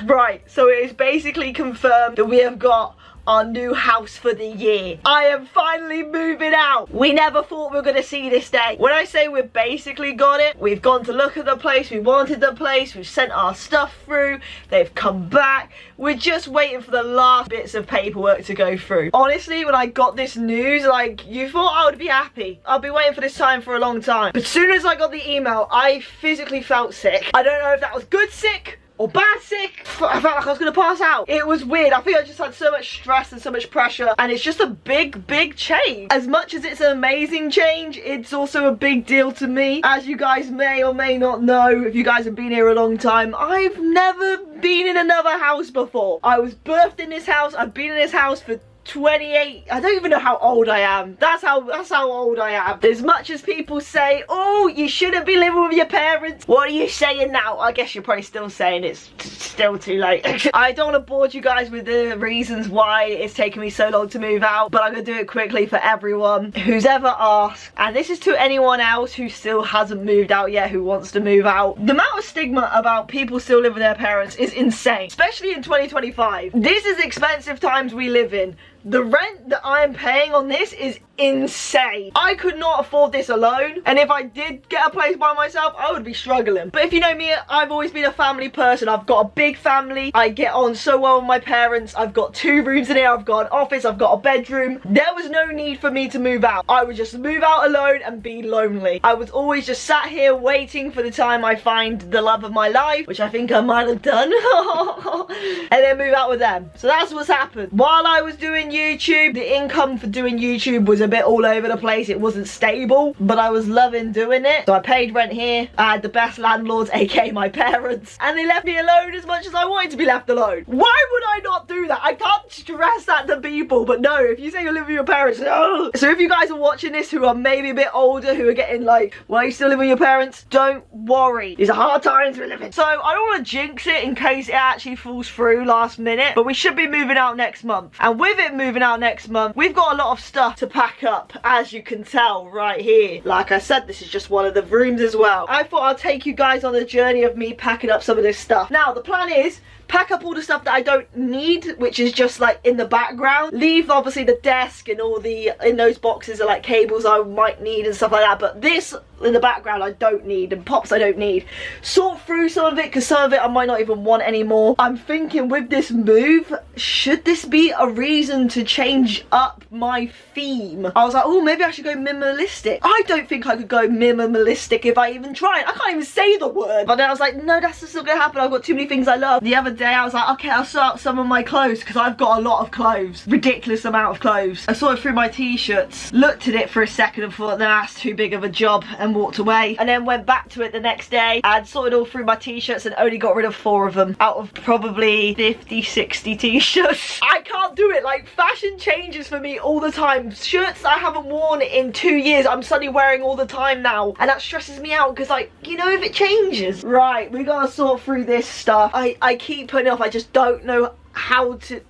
Right, so it is basically confirmed that we have got our new house for the year. I am finally moving out. We never thought we were gonna see this day. When I say we've basically got it, we've gone to look at the place, we wanted the place, we've sent our stuff through, they've come back. We're just waiting for the last bits of paperwork to go through. Honestly, when I got this news, like, you thought I would be happy. I've been waiting for this time for a long time. But as soon as I got the email, I physically felt sick. I don't know if that was good sick or bad sick. I felt like I was gonna pass out. It was weird. I think I just had so much stress and so much pressure, and it's just a big change. As much as it's an amazing change, it's also a big deal to me. As you guys may or may not know, if you guys have been here a long time, I've never been in another house before. I was birthed in this house. I've been in this house for 28. I don't even know how old I am. That's how old I am. As much as people say, oh, you shouldn't be living with your parents, what are you saying now? I guess you're probably still saying it's still too late. I don't want to bore you guys with the reasons why it's taken me so long to move out, but I'm gonna do it quickly for everyone who's ever asked, and this is to anyone else who still hasn't moved out yet, who wants to move out. The amount of stigma about people still living with their parents is insane, especially in 2025. This is expensive times we live in. The rent that I am paying on this is insane. I could not afford this alone, and if I did get a place by myself, I would be struggling. But if you know me, I've always been a family person. I've got a big family. I get on so well with my parents. I've got 2 rooms in here. I've got an office. I've got a bedroom. There was no need for me to move out. I would just move out alone and be lonely. I was always just sat here waiting for the time I find the love of my life, which I think I might have done, and then move out with them. So that's what's happened. While I was doing YouTube, the income for doing YouTube was a bit all over the place. It wasn't stable, but I was loving doing it. So I paid rent here. I had the best landlords, aka my parents, and they left me alone as much as I wanted to be left alone. Why would I not do that? I can't stress that to people, but no, if you say you're living with your parents, ugh. So if you guys are watching this who are maybe a bit older, who are getting like, why are you still living with your parents? Don't worry. These are hard times we're living. So I don't want to jinx it in case it actually falls through last minute, but we should be moving out next month. And with it moving out next month, we've got a lot of stuff to pack up, as you can tell right here. Like I said, this is just one of the rooms as well. I thought I'd take you guys on the journey of me packing up some of this stuff. Now the plan is pack up all the stuff that I don't need, which is just like in the background. Leave obviously the desk and all the, in those boxes are like cables I might need and stuff like that, but this in the background I don't need, and pops I don't need. Sort through some of it, because some of it I might not even want anymore. I'm thinking with this move, should this be a reason to change up my theme? I was like, oh, maybe I should go minimalistic. I don't think I could go minimalistic if I even tried. I can't even say the word. But then I was like, no, that's just not gonna happen. I've got too many things I love. The other day I was like, okay, I'll sort out some of my clothes, because I've got a lot of clothes, ridiculous amount of clothes. I sorted through my t-shirts, looked at it for a second and thought, nah, that's too big of a job, and walked away. And then went back to it the next day and sorted all through my t-shirts and only got rid of 4 of them out of probably 50, 60 t-shirts. I can't do it. Like, fashion changes for me all the time. Shirts I haven't worn in 2 years, I'm suddenly wearing all the time now, and that stresses me out, because like, you know, if it changes. Right, we gotta sort through this stuff. I keep putting it off. I just don't know how to,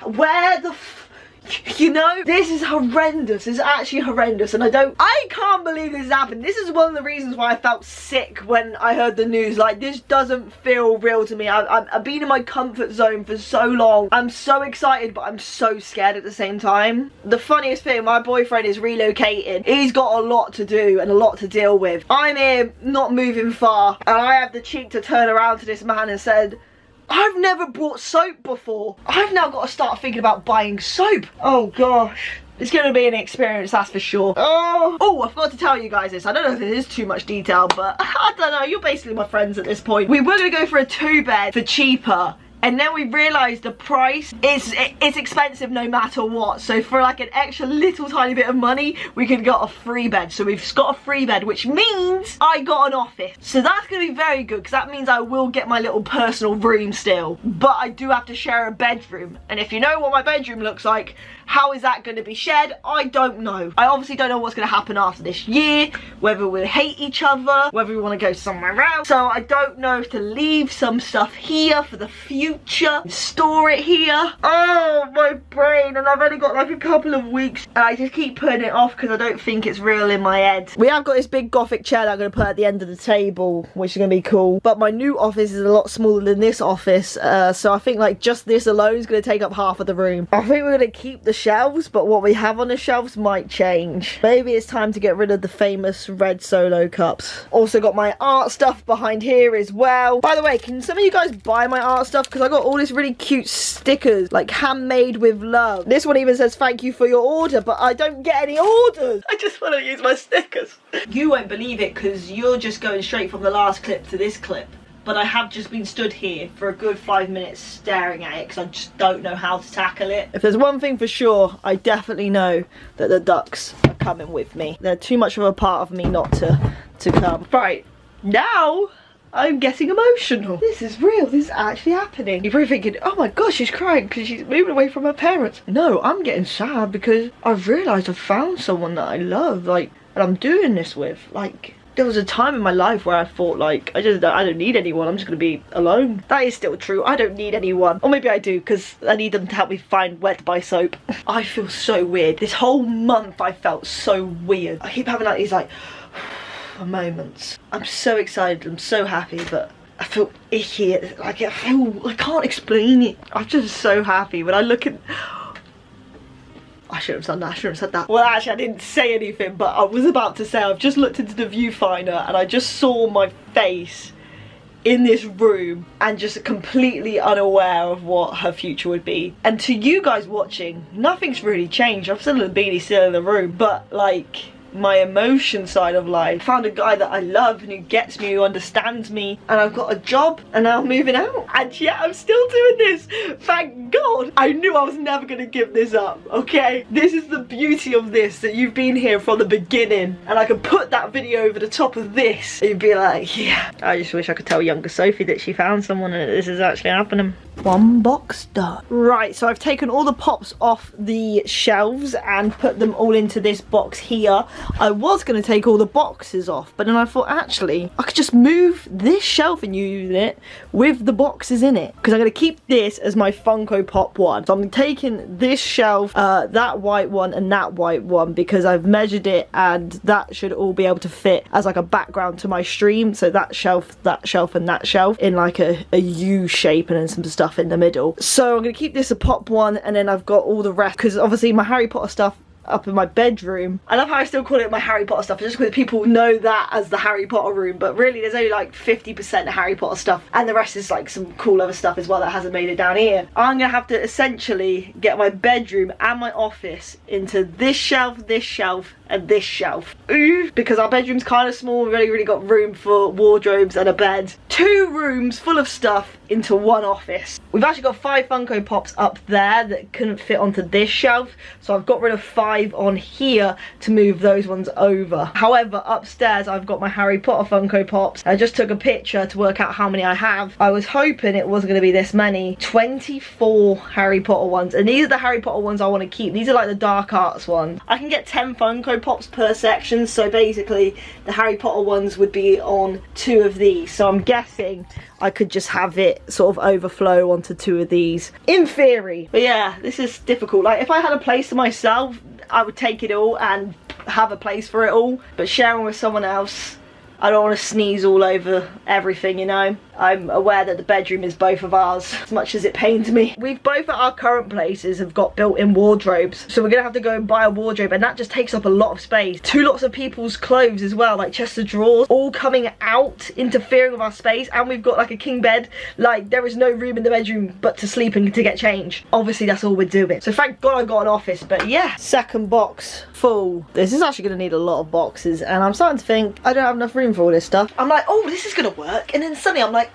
where the you know, this is horrendous. This is actually horrendous, and I can't believe this has happened. This is one of the reasons why I felt sick when I heard the news. Like, this doesn't feel real to me. I've been in my comfort zone for so long. I'm so excited, but I'm so scared at the same time. The funniest thing, my boyfriend is relocating. He's got a lot to do and a lot to deal with. I'm here not moving far, and I have the cheek to turn around to this man and said, I've never bought soap before. I've now got to start thinking about buying soap. Oh gosh. It's going to be an experience, that's for sure. Oh, I forgot to tell you guys this. I don't know if it is too much detail, but I don't know. You're basically my friends at this point. We were going to go for a 2-bed for cheaper, and then we realised the price is expensive no matter what. So for like an extra little tiny bit of money, we could get a 3-bed. So we've got a 3-bed, which means I got an office. So that's going to be very good, because that means I will get my little personal room still. But I do have to share a bedroom. And if you know what my bedroom looks like, how is that going to be shared? I don't know. I obviously don't know what's going to happen after this year, whether we'll hate each other, whether we want to go somewhere else. So I don't know if to leave some stuff here for the future, future. Store it here. Oh, my brain. And I've only got like a couple of weeks. And I just keep putting it off because I don't think it's real in my head. We have got this big gothic chair that I'm going to put at the end of the table, which is going to be cool. But my new office is a lot smaller than this office. So I think like just this alone is going to take up half of the room. I think we're going to keep the shelves, but what we have on the shelves might change. Maybe it's time to get rid of the famous red Solo cups. Also got my art stuff behind here as well. By the way, can some of you guys buy my art stuff? Because I got all this really cute stickers, like handmade with love. This one even says thank you for your order, but I don't get any orders. I just want to use my stickers. You won't believe it because you're just going straight from the last clip to this clip. But I have just been stood here for a good 5 minutes staring at it because I just don't know how to tackle it. If there's one thing for sure, I definitely know that the ducks are coming with me. They're too much of a part of me not to come. Right, now I'm getting emotional. This is real, this is actually happening. You're probably thinking, oh my gosh, she's crying because she's moving away from her parents. No, I'm getting sad because I've realised I've found someone that I love, like, and I'm doing this with, like, there was a time in my life where I thought like, I don't need anyone, I'm just gonna be alone. That is still true, I don't need anyone. Or maybe I do, because I need them to help me find where to buy soap. I feel so weird. This whole month I felt so weird. I keep having like these like moments. I'm so excited, I'm so happy, but I feel icky. Like I can't explain it. I'm just so happy when I look at, I shouldn't have done that, I shouldn't have said that. Well, actually, I didn't say anything, but I was about to say, I've just looked into the viewfinder and I just saw my face in this room and just completely unaware of what her future would be. And to you guys watching, nothing's really changed. I'm still in the beanie, still in the room, but like, my emotion side of life. I found a guy that I love and who gets me, who understands me, and I've got a job and now I'm moving out, and yeah, I'm still doing this. Thank God. I knew I was never gonna give this up, okay? This is the beauty of this, that you've been here from the beginning and I can put that video over the top of this and you'd be like, yeah. I just wish I could tell younger Sophie that she found someone and this is actually happening. One box done. Right, so I've taken all the pops off the shelves and put them all into this box here. I was going to take all the boxes off, but then I thought actually I could just move this shelf and use it with the boxes in it, because I'm going to keep this as my Funko Pop one. So I'm taking this shelf, that white one and that white one, because I've measured it and that should all be able to fit as like a background to my stream. So that shelf and that shelf in like a U shape, and then some stuff in the middle. So I'm going to keep this a pop one, and then I've got all the rest, because obviously my Harry Potter stuff up in my bedroom. I love how I still call it my Harry Potter stuff, just because people know that as the Harry Potter room, but really there's only like 50% Harry Potter stuff and the rest is like some cool other stuff as well that hasn't made it down here. I'm gonna have to essentially get my bedroom and my office into this shelf and this shelf. Ooh, because our bedroom's kind of small, we've only really got room for wardrobes and a bed. 2 rooms full of stuff into one office. We've actually got 5 Funko Pops up there that couldn't fit onto this shelf, so I've got rid of 5 on here to move those ones over. However, upstairs I've got my Harry Potter Funko Pops. I just took a picture to work out how many I have. I was hoping it wasn't going to be this many. 24 Harry Potter ones, and these are the Harry Potter ones I want to keep. These are like the dark arts ones. I can get 10 Funko Pops per section, so basically the Harry Potter ones would be on 2 of these, so I'm guessing I could just have it sort of overflow onto 2 of these in theory. But yeah, this is difficult. Like if I had a place to myself, I would take it all and have a place for it all, but sharing with someone else, I don't want to sneeze all over everything, you know. I'm aware that the bedroom is both of ours, as much as it pains me. We've both at our current places have got built-in wardrobes, so we're gonna have to go and buy a wardrobe, and that just takes up a lot of space. 2 lots of people's clothes as well, like chests of drawers, all coming out, interfering with our space, and we've got like a king bed. Like there is no room in the bedroom but to sleep and to get changed. Obviously that's all we're doing. So thank God I got an office, but yeah. Second box full. This is actually gonna need a lot of boxes, and I'm starting to think I don't have enough room for all this stuff. I'm like, oh, this is gonna work, and then suddenly I'm like,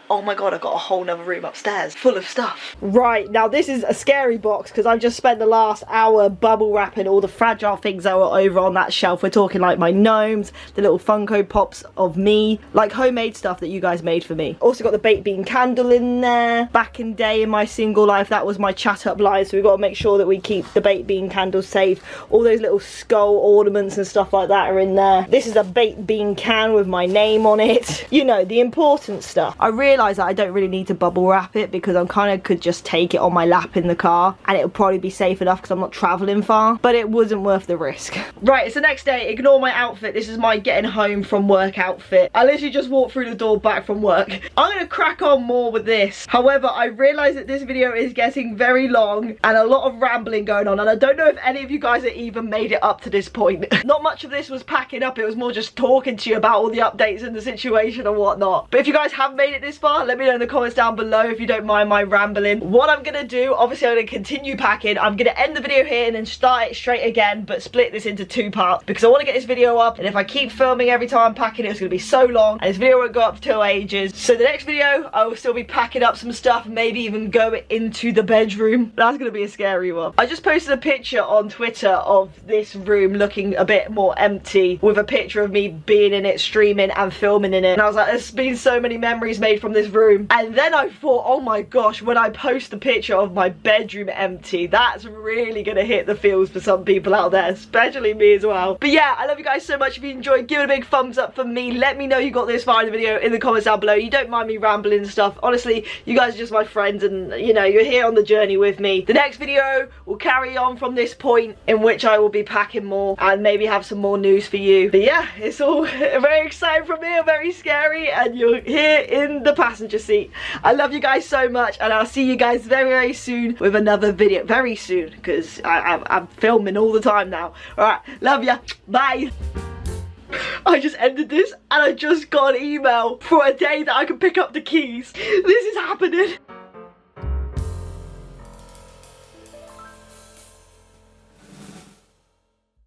oh my God, I've got a whole nother room upstairs full of stuff. Right, now this is a scary box because I've just spent the last hour bubble wrapping all the fragile things that were over on that shelf. We're talking like my gnomes, the little Funko Pops of me, like homemade stuff that you guys made for me. Also got the baked bean candle in there. Back in day in my single life, that was my chat up line, so we've got to make sure that we keep the baked bean candles safe. All those little skull ornaments and stuff like that are in there. This is a baked bean can with my name on it. You know, the important stuff. I realized realised that I don't really need to bubble wrap it because I kind of could just take it on my lap in the car and it would probably be safe enough because I'm not travelling far, but it wasn't worth the risk. Right, it's the next day. Ignore my outfit. This is my getting home from work outfit. I literally just walked through the door back from work. I'm gonna crack on more with this. However, I realised that this video is getting very long and a lot of rambling going on, and I don't know if any of you guys have even made it up to this point. Not much of this was packing up, it was more just talking to you about all the updates and the situation and whatnot. But if you guys have made it this far, let me know in the comments down below if you don't mind my rambling. What I'm gonna do, obviously I'm gonna continue packing. I'm gonna end the video here and then start it straight again, but split this into 2 parts because I want to get this video up, and if I keep filming every time I'm packing it's gonna be so long and this video won't go up till ages. So the next video I will still be packing up some stuff, maybe even go into the bedroom. That's gonna be a scary one. I just posted a picture on Twitter of this room looking a bit more empty with a picture of me being in it, streaming and filming in it, and I was like, there's been so many memories made from this room. And then I thought, oh my gosh, when I post the picture of my bedroom empty, that's really gonna hit the feels for some people out there, especially me as well. But yeah, I love you guys so much. If you enjoyed, give it a big thumbs up for me. Let me know you got this far in the video in the comments down below. You don't mind me rambling and stuff. Honestly, you guys are just my friends and, you know, you're here on the journey with me. The next video will carry on from this point in which I will be packing more and maybe have some more news for you. But yeah, it's all very exciting from here, very scary, and you're here in the passenger seat. I love you guys so much, and I'll see you guys very, very soon with another video. Very soon, because I'm filming all the time now. Alright, love ya. Bye. I just ended this and I just got an email for a day that I can pick up the keys. This is happening.